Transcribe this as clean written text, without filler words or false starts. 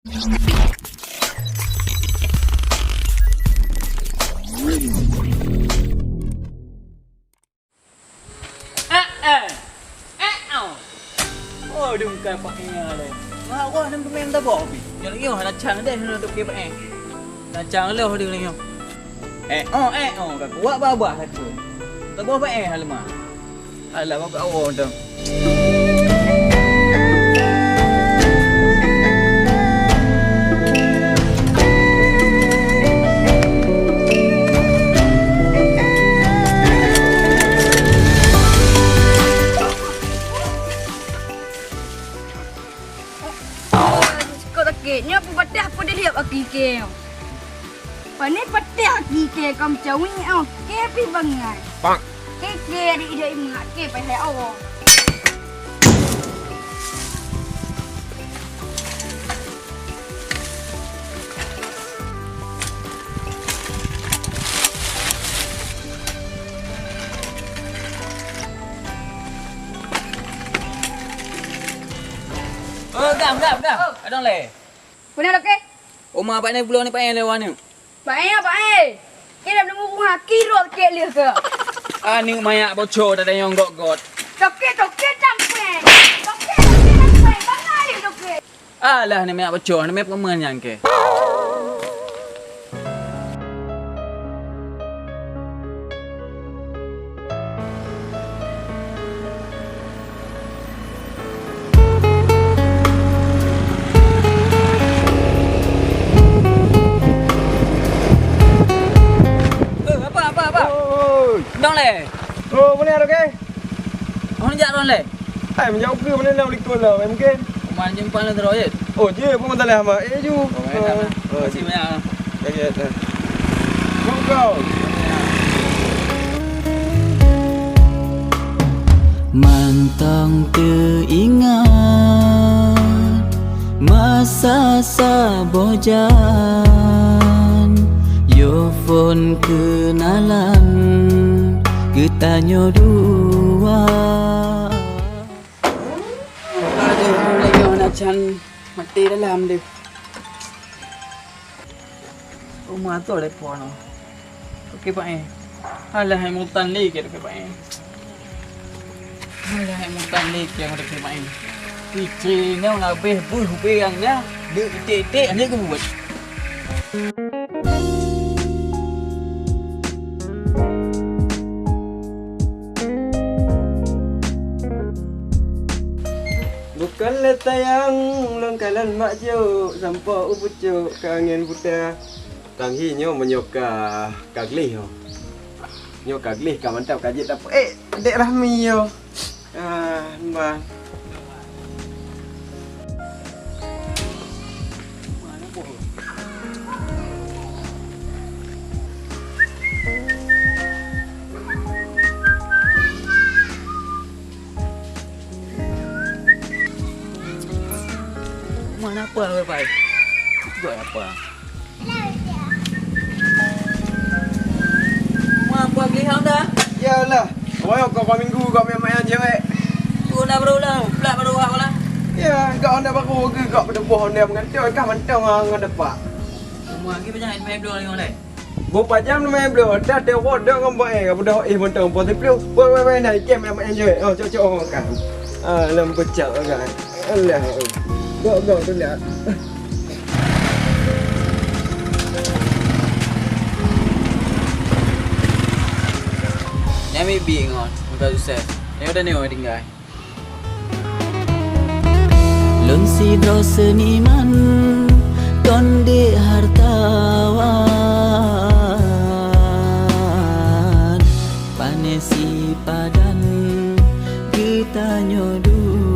Oh, dia bukan paknya le. Wah, wah, nak main tak bawa pi. Jangan lagi nak cang deh nak pergi pak. Nak cang le dia lagi. Kak kuat babah satu. Tak bawa pak halma. Alah, bapak awak dah. Nya pedas apa dia lihat bagi ke. Pani pedas bagi ke kam cawi au. Ke pi bangai. Pak. Ke di dia ingat ke pai hai awak. Gam. Adong le. Benar tak ke? Oma pak ni pulau ni pak yang lewat ni. Pai. Ke dah nemu rumah kiro ke lihat ke. Ni mayak bocor tak ada yang got. Toke campur. Toke campur. Bangai toke. Alah ni mayak bocor, ni mayak pemen yang ke. Dong le. Oh, mana ada ke? Orang jak dong le. Hai, menjauh ke mana nak likut lah, mungkin. Mana jumpa lu terus je. Oh, je pun tak leh mak. Ju. Terima kasih banyak. Okey. Go. Mantang teringat masa sabojan, yo phone kenalan ketanyo dua. Aduh, lagi orang Chan mati dalam dia. Rumah tu ada puan. Okey pak eh. Alah hai mutan ni ke pak eh. Alah hai mutan ni ke yang ada pak eh. Pitri ni orang habis buih yang dia titik ni ke buat. Bukan letayang lengkalan mak juk sampai upucuk kangen buta. Tanghi nyo menyoka kaglih yo. Nyo kaglih ka mantap kaji tak dek Rahmi yo. Mbak. Mana apa lah pak? Buat apa? Apa geliham dah? Yalah. Awak kau minggu kau main cewek. Tu dah berulang, pula baru awak lah. Ya, kau anda baru ke kau berdebuh anda mengantuk kau mantang ngah depak. Semua lagi banyak main dua lagi orang. Berapa jam main belum? Dah tewak dah ngomong kau dah mantang pun tapi wei nak game main cewek. Oh, cocok kan. Lembut cak kan. Alah. Go tu lihat. Yang ambil ngon, bukan susah. Yang udah ni orang tinggal. Lun sidro seniman konde hartawan panesi padan kita nyodu.